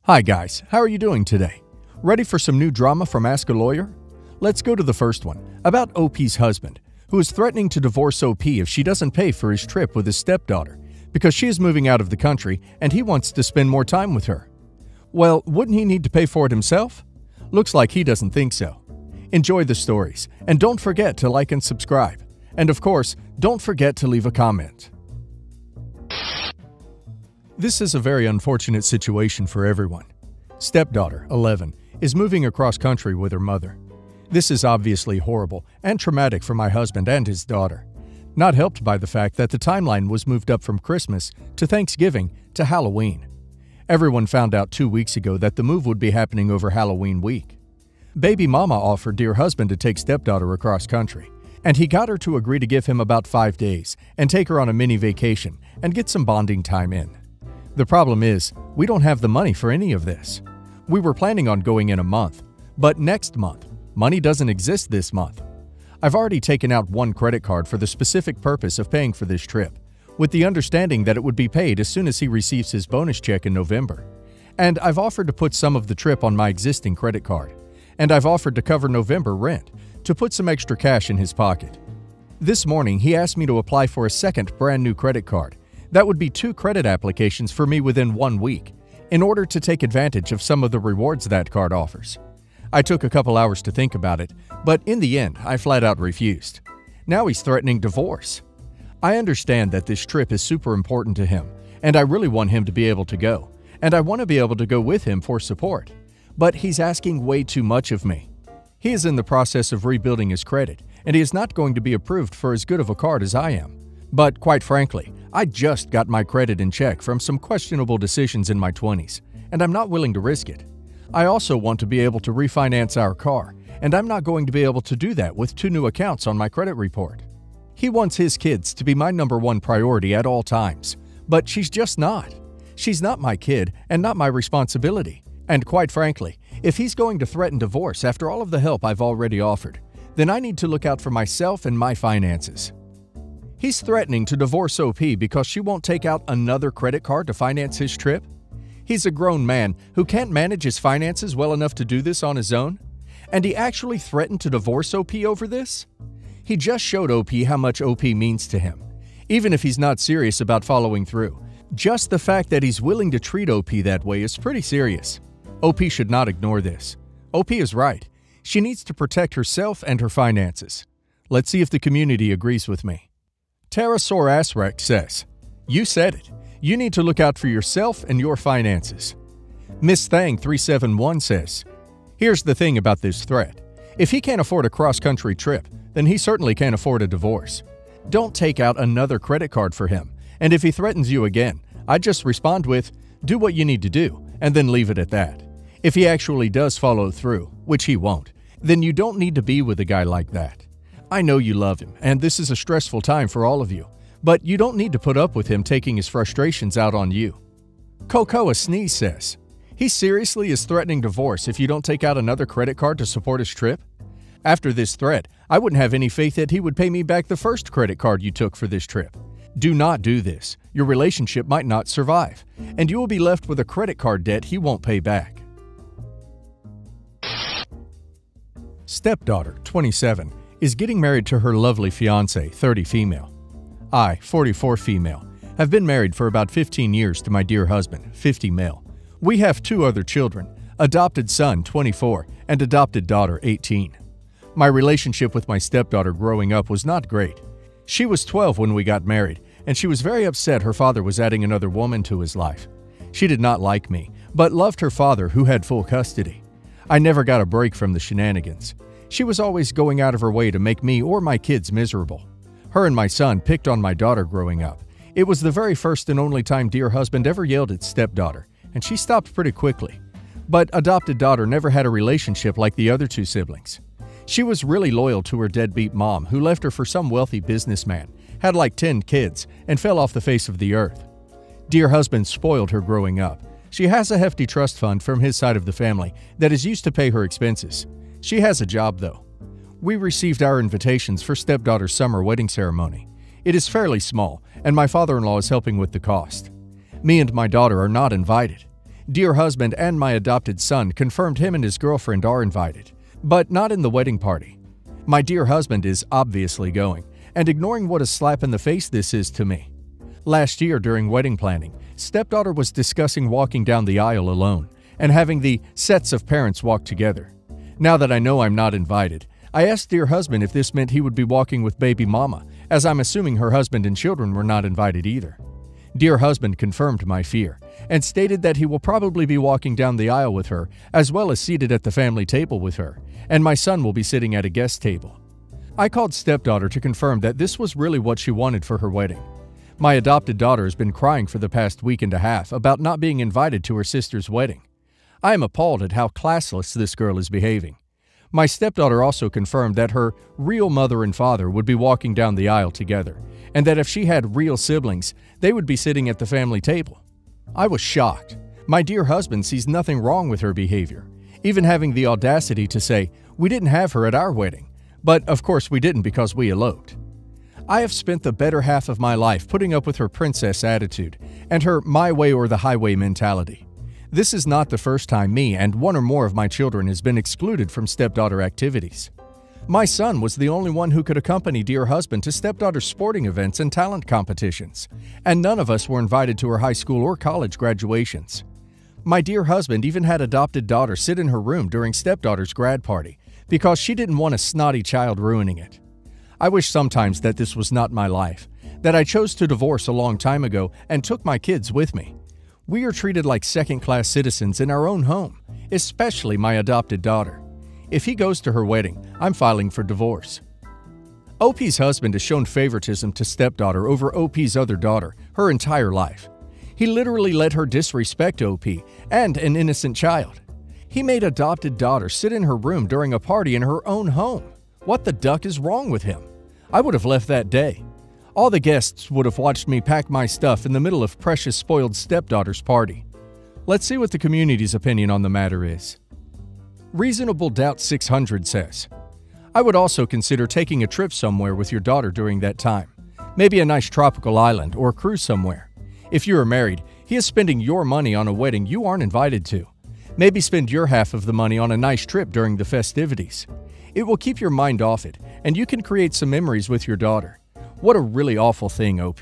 Hi guys, how are you doing today? Ready for some new drama from Ask a Lawyer? Let's go to the first one, about OP's husband, who is threatening to divorce OP if she doesn't pay for his trip with his stepdaughter, because she is moving out of the country and he wants to spend more time with her. Well, wouldn't he need to pay for it himself? Looks like he doesn't think so. Enjoy the stories, and don't forget to like and subscribe. And of course, don't forget to leave a comment. This is a very unfortunate situation for everyone. Stepdaughter, 11, is moving across country with her mother. This is obviously horrible and traumatic for my husband and his daughter, not helped by the fact that the timeline was moved up from Christmas to Thanksgiving to Halloween. Everyone found out 2 weeks ago that the move would be happening over Halloween week. Baby mama offered dear husband to take stepdaughter across country, and he got her to agree to give him about 5 days and take her on a mini vacation and get some bonding time in. The problem is, we don't have the money for any of this. We were planning on going in a month, but next month, money doesn't exist this month. I've already taken out one credit card for the specific purpose of paying for this trip, with the understanding that it would be paid as soon as he receives his bonus check in November. And I've offered to put some of the trip on my existing credit card, and I've offered to cover November rent to put some extra cash in his pocket. This morning, he asked me to apply for a second brand new credit card. That would be 2 credit applications for me within 1 week, in order to take advantage of some of the rewards that card offers. I took a couple hours to think about it, but in the end, I flat out refused. Now he's threatening divorce. I understand that this trip is super important to him, and I really want him to be able to go, and I want to be able to go with him for support. But he's asking way too much of me. He is in the process of rebuilding his credit, and he is not going to be approved for as good of a card as I am. But quite frankly, I just got my credit in check from some questionable decisions in my 20s, and I'm not willing to risk it. I also want to be able to refinance our car, and I'm not going to be able to do that with 2 new accounts on my credit report. He wants his kids to be my #1 priority at all times, but she's just not. She's not my kid and not my responsibility. And quite frankly, if he's going to threaten divorce after all of the help I've already offered, then I need to look out for myself and my finances. He's threatening to divorce OP because she won't take out another credit card to finance his trip. He's a grown man who can't manage his finances well enough to do this on his own. And he actually threatened to divorce OP over this? He just showed OP how much OP means to him, even if he's not serious about following through. Just the fact that he's willing to treat OP that way is pretty serious. OP should not ignore this. OP is right. She needs to protect herself and her finances. Let's see if the community agrees with me. Pterosaur Asrek says, "You said it. You need to look out for yourself and your finances." Miss Thang 371 says, "Here's the thing about this threat. If he can't afford a cross-country trip, then he certainly can't afford a divorce. Don't take out another credit card for him, and if he threatens you again, I'd just respond with, 'Do what you need to do,' and then leave it at that. If he actually does follow through, which he won't, then you don't need to be with a guy like that. I know you love him, and this is a stressful time for all of you, but you don't need to put up with him taking his frustrations out on you." Cocoa Sneeze says, "He seriously is threatening divorce if you don't take out another credit card to support his trip? After this threat, I wouldn't have any faith that he would pay me back the first credit card you took for this trip. Do not do this. Your relationship might not survive, and you will be left with a credit card debt he won't pay back." Stepdaughter, 27, is getting married to her lovely fiancé, 30 female. I, 44 female, have been married for about 15 years to my dear husband, 50 male. We have 2 other children, adopted son, 24, and adopted daughter, 18. My relationship with my stepdaughter growing up was not great. She was 12 when we got married, and she was very upset her father was adding another woman to his life. She did not like me, but loved her father who had full custody. I never got a break from the shenanigans. She was always going out of her way to make me or my kids miserable. Her and my son picked on my daughter growing up. It was the very first and only time dear husband ever yelled at stepdaughter, and she stopped pretty quickly. But adopted daughter never had a relationship like the other 2 siblings. She was really loyal to her deadbeat mom, who left her for some wealthy businessman, had like 10 kids, and fell off the face of the earth. Dear husband spoiled her growing up. She has a hefty trust fund from his side of the family that is used to pay her expenses. She has a job, though. We received our invitations for stepdaughter's summer wedding ceremony. It is fairly small, and my father-in-law is helping with the cost. Me and my daughter are not invited. Dear husband and my adopted son confirmed him and his girlfriend are invited, but not in the wedding party. My dear husband is obviously going, and ignoring what a slap in the face this is to me. Last year during wedding planning, stepdaughter was discussing walking down the aisle alone and having the sets of parents walk together. Now that I know I'm not invited, I asked dear husband if this meant he would be walking with baby mama, as I'm assuming her husband and children were not invited either. Dear husband confirmed my fear and stated that he will probably be walking down the aisle with her, as well as seated at the family table with her, and my son will be sitting at a guest table. I called stepdaughter to confirm that this was really what she wanted for her wedding. My adopted daughter has been crying for the past week and a half about not being invited to her sister's wedding. I am appalled at how classless this girl is behaving. My stepdaughter also confirmed that her real mother and father would be walking down the aisle together, and that if she had real siblings, they would be sitting at the family table. I was shocked. My dear husband sees nothing wrong with her behavior, even having the audacity to say, "We didn't have her at our wedding," but of course we didn't because we eloped. I have spent the better half of my life putting up with her princess attitude and her my way or the highway mentality. This is not the first time me and one or more of my children has been excluded from stepdaughter activities. My son was the only one who could accompany dear husband to stepdaughter's sporting events and talent competitions, and none of us were invited to her high school or college graduations. My dear husband even had adopted daughter sit in her room during stepdaughter's grad party because she didn't want a snotty child ruining it. I wish sometimes that this was not my life, that I chose to divorce a long time ago and took my kids with me. We are treated like second-class citizens in our own home, especially my adopted daughter. If he goes to her wedding, I'm filing for divorce. OP's husband has shown favoritism to stepdaughter over OP's other daughter her entire life. He literally let her disrespect OP and an innocent child. He made adopted daughter sit in her room during a party in her own home. What the duck is wrong with him? I would have left that day. All the guests would have watched me pack my stuff in the middle of precious spoiled stepdaughter's party. Let's see what the community's opinion on the matter is. Reasonable Doubt 600 says, I would also consider taking a trip somewhere with your daughter during that time. Maybe a nice tropical island or cruise somewhere. If you are married, he is spending your money on a wedding you aren't invited to. Maybe spend your half of the money on a nice trip during the festivities. It will keep your mind off it, and you can create some memories with your daughter. What a really awful thing, OP.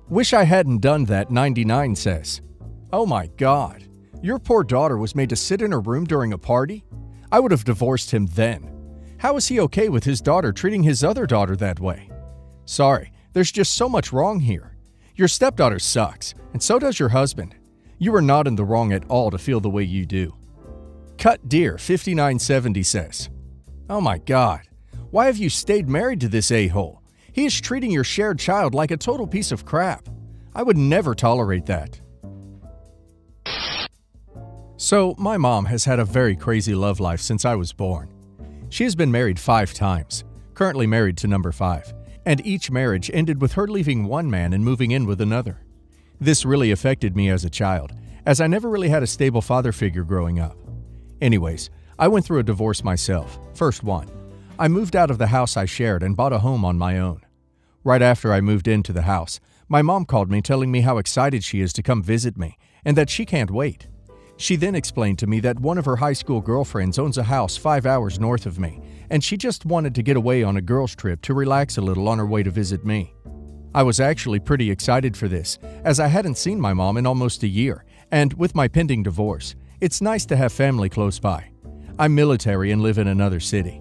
Wish I hadn't done that, 99 says. Oh my God. Your poor daughter was made to sit in her room during a party? I would have divorced him then. How is he okay with his daughter treating his other daughter that way? Sorry, there's just so much wrong here. Your stepdaughter sucks, and so does your husband. You are not in the wrong at all to feel the way you do. Cut Deer 5970 says, Oh my God. Why have you stayed married to this a-hole? He is treating your shared child like a total piece of crap. I would never tolerate that. So, my mom has had a very crazy love life since I was born. She has been married 5 times, currently married to number 5, and each marriage ended with her leaving one man and moving in with another. This really affected me as a child, as I never really had a stable father figure growing up. Anyways, I went through a divorce myself, first one. I moved out of the house I shared and bought a home on my own. Right after I moved into the house, my mom called me telling me how excited she is to come visit me and that she can't wait. She then explained to me that one of her high school girlfriends owns a house 5 hours north of me, and she just wanted to get away on a girls' trip to relax a little on her way to visit me. I was actually pretty excited for this, as I hadn't seen my mom in almost a year, and with my pending divorce, it's nice to have family close by. I'm military and live in another city.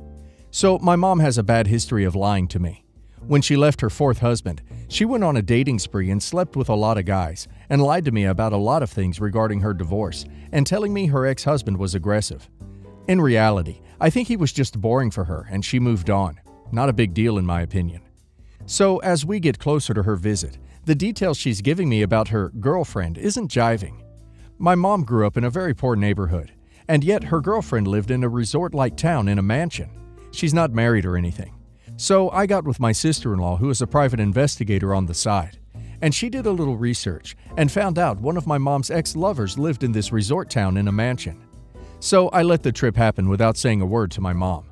So my mom has a bad history of lying to me. When she left her 4th husband, she went on a dating spree and slept with a lot of guys and lied to me about a lot of things regarding her divorce and telling me her ex-husband was aggressive. In reality, I think he was just boring for her and she moved on. Not a big deal in my opinion. So as we get closer to her visit, the details she's giving me about her girlfriend isn't jiving. My mom grew up in a very poor neighborhood, and yet her girlfriend lived in a resort-like town in a mansion. She's not married or anything. So I got with my sister-in-law, who is a private investigator on the side, and she did a little research and found out one of my mom's ex-lovers lived in this resort town in a mansion. So I let the trip happen without saying a word to my mom.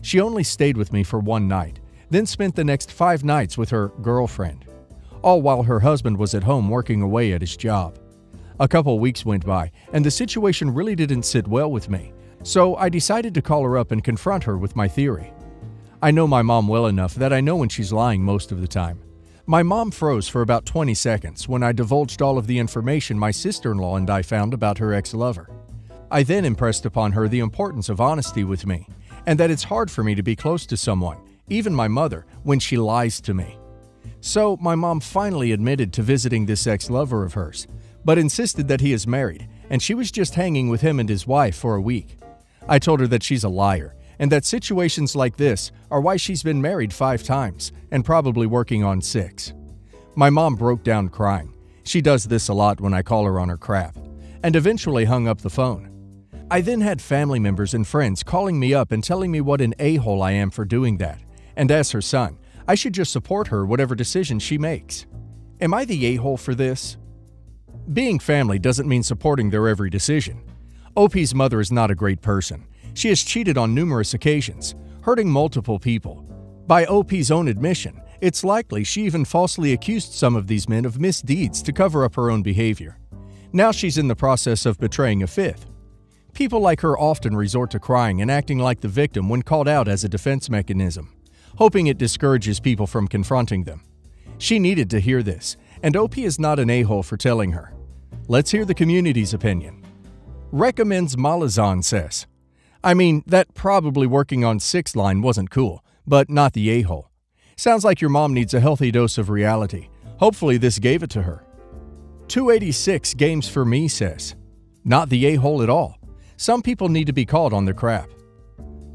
She only stayed with me for one night, then spent the next 5 nights with her girlfriend, all while her husband was at home working away at his job. A couple weeks went by, and the situation really didn't sit well with me, so I decided to call her up and confront her with my theory. I know my mom well enough that I know when she's lying most of the time. My mom froze for about 20 seconds when I divulged all of the information my sister-in-law and I found about her ex-lover. I then impressed upon her the importance of honesty with me, and that it's hard for me to be close to someone, even my mother, when she lies to me. So my mom finally admitted to visiting this ex-lover of hers, but insisted that he is married, and she was just hanging with him and his wife for a week. I told her that she's a liar, and that situations like this are why she's been married 5 times, and probably working on 6. My mom broke down crying. She does this a lot when I call her on her crap, and eventually hung up the phone. I then had family members and friends calling me up and telling me what an a-hole I am for doing that, and as her son, I should just support her whatever decision she makes. Am I the a-hole for this? Being family doesn't mean supporting their every decision. OP's mother is not a great person. She has cheated on numerous occasions, hurting multiple people. By OP's own admission, it's likely she even falsely accused some of these men of misdeeds to cover up her own behavior. Now she's in the process of betraying a 5th. People like her often resort to crying and acting like the victim when called out as a defense mechanism, hoping it discourages people from confronting them. She needed to hear this, and OP is not an a-hole for telling her. Let's hear the community's opinion. Recommends Malazan says, I mean, that probably working on 6 line wasn't cool, but not the a-hole. Sounds like your mom needs a healthy dose of reality. Hopefully this gave it to her. 286 Games for Me says, not the a-hole at all. Some people need to be called on their crap.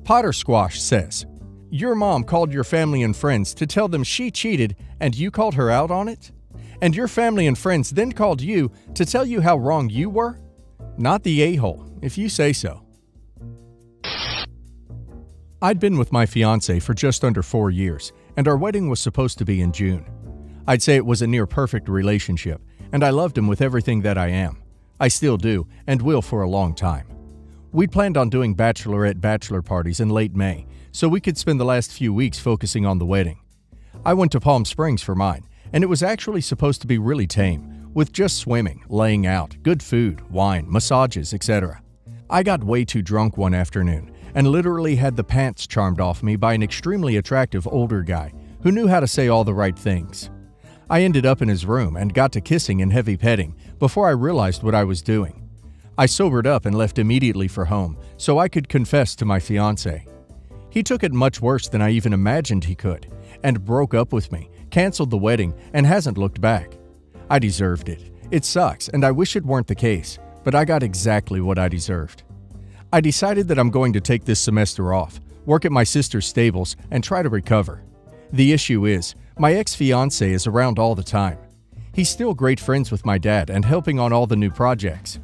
Potter Squash says, your mom called your family and friends to tell them she cheated and you called her out on it? And your family and friends then called you to tell you how wrong you were? Not the a-hole, if you say so. I'd been with my fiancé for just under 4 years, and our wedding was supposed to be in June. I'd say it was a near-perfect relationship, and I loved him with everything that I am. I still do, and will for a long time. We'd planned on doing bachelor parties in late May, so we could spend the last few weeks focusing on the wedding. I went to Palm Springs for mine, and it was actually supposed to be really tame, with just swimming, laying out, good food, wine, massages, etc. I got way too drunk one afternoon, and literally had the pants charmed off me by an extremely attractive older guy who knew how to say all the right things. I ended up in his room and got to kissing and heavy petting before I realized what I was doing. I sobered up and left immediately for home so I could confess to my fiancé. He took it much worse than I even imagined he could, and broke up with me, canceled the wedding, and hasn't looked back. I deserved it. It sucks, and I wish it weren't the case, but I got exactly what I deserved. I decided that I'm going to take this semester off, work at my sister's stables, and try to recover. The issue is, my ex-fiancé is around all the time. He's still great friends with my dad and helping on all the new projects.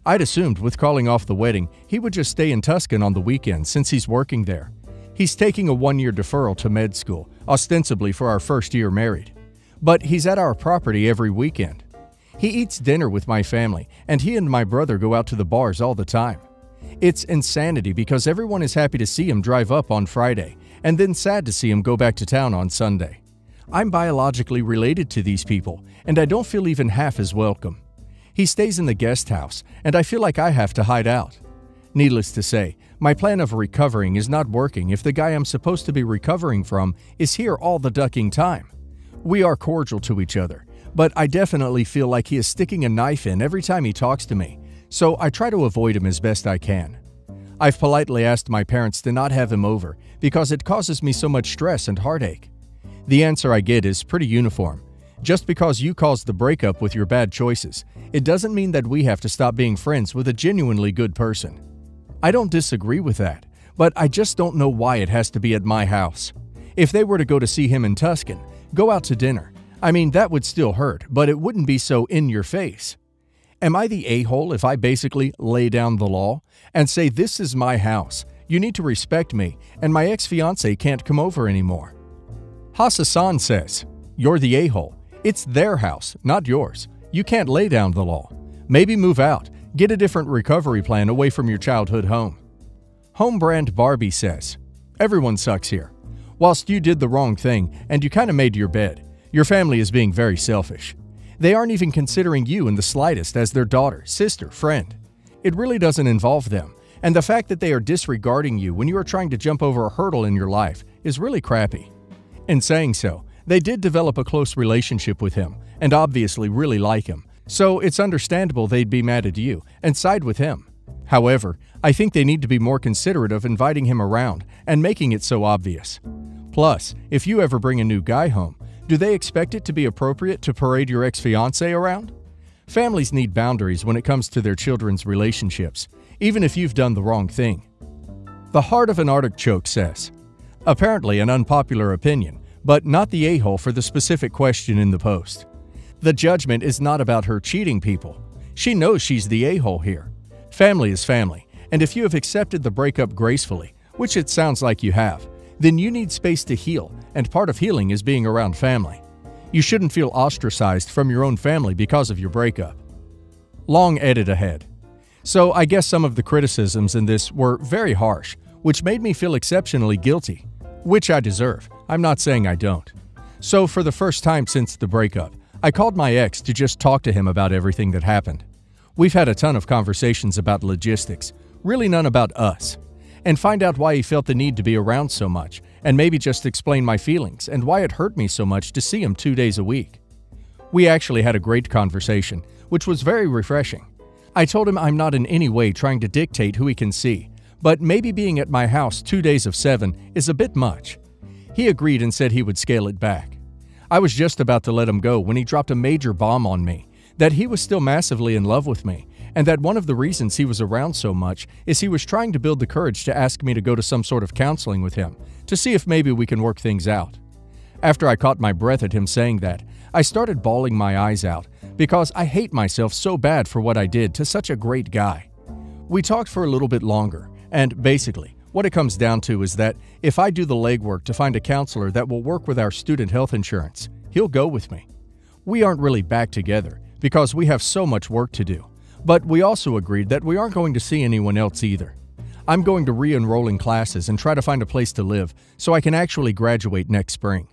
I'd assumed with calling off the wedding, he would just stay in Tuscan on the weekends since he's working there. He's taking a 1-year deferral to med school, ostensibly for our first year married. But he's at our property every weekend. He eats dinner with my family, and he and my brother go out to the bars all the time. It's insanity because everyone is happy to see him drive up on Friday, and then sad to see him go back to town on Sunday. I'm biologically related to these people, and I don't feel even half as welcome. He stays in the guest house, and I feel like I have to hide out. Needless to say, my plan of recovering is not working if the guy I'm supposed to be recovering from is here all the ducking time. We are cordial to each other, but I definitely feel like he is sticking a knife in every time he talks to me, so I try to avoid him as best I can. I've politely asked my parents to not have him over because it causes me so much stress and heartache. The answer I get is pretty uniform. Just because you caused the breakup with your bad choices, it doesn't mean that we have to stop being friends with a genuinely good person. I don't disagree with that, but I just don't know why it has to be at my house. If they were to go to see him in Tuscan, go out to dinner, I mean, that would still hurt, but it wouldn't be so in your face. Am I the a-hole if I basically lay down the law and say this is my house, you need to respect me, and my ex-fiancé can't come over anymore? Hassan says, you're the a-hole. It's their house, not yours. You can't lay down the law. Maybe move out. Get a different recovery plan away from your childhood home. Homebrand Barbie says, everyone sucks here. Whilst you did the wrong thing and you kind of made your bed, your family is being very selfish. They aren't even considering you in the slightest as their daughter, sister, friend. It really doesn't involve them, and the fact that they are disregarding you when you are trying to jump over a hurdle in your life is really crappy. In saying so, they did develop a close relationship with him and obviously really like him, so it's understandable they'd be mad at you and side with him. However, I think they need to be more considerate of inviting him around and making it so obvious. Plus, if you ever bring a new guy home, do they expect it to be appropriate to parade your ex-fiancé around? Families need boundaries when it comes to their children's relationships, even if you've done the wrong thing. The Heart of an Artichoke says, apparently an unpopular opinion, but not the a-hole for the specific question in the post. The judgment is not about her cheating people. She knows she's the a-hole here. Family is family, and if you have accepted the breakup gracefully, which it sounds like you have, then you need space to heal, and part of healing is being around family. You shouldn't feel ostracized from your own family because of your breakup. Long edit ahead. So I guess some of the criticisms in this were very harsh, which made me feel exceptionally guilty, which I deserve. I'm not saying I don't. So for the first time since the breakup, I called my ex to just talk to him about everything that happened. We've had a ton of conversations about logistics, really none about us, and find out why he felt the need to be around so much, and maybe just explain my feelings and why it hurt me so much to see him 2 days a week. We actually had a great conversation, which was very refreshing. I told him I'm not in any way trying to dictate who he can see, but maybe being at my house 2 days of 7 is a bit much. He agreed and said he would scale it back. I was just about to let him go when he dropped a major bomb on me, that he was still massively in love with me, and that one of the reasons he was around so much is he was trying to build the courage to ask me to go to some sort of counseling with him, to see if maybe we can work things out. After I caught my breath at him saying that, I started bawling my eyes out, because I hate myself so bad for what I did to such a great guy. We talked for a little bit longer, and basically, what it comes down to is that if I do the legwork to find a counselor that will work with our student health insurance, he'll go with me. We aren't really back together, because we have so much work to do. But we also agreed that we aren't going to see anyone else either. I'm going to re-enroll in classes and try to find a place to live so I can actually graduate next spring.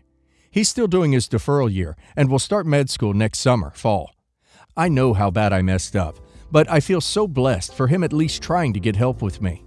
He's still doing his deferral year and will start med school next summer, fall. I know how bad I messed up, but I feel so blessed for him at least trying to get help with me.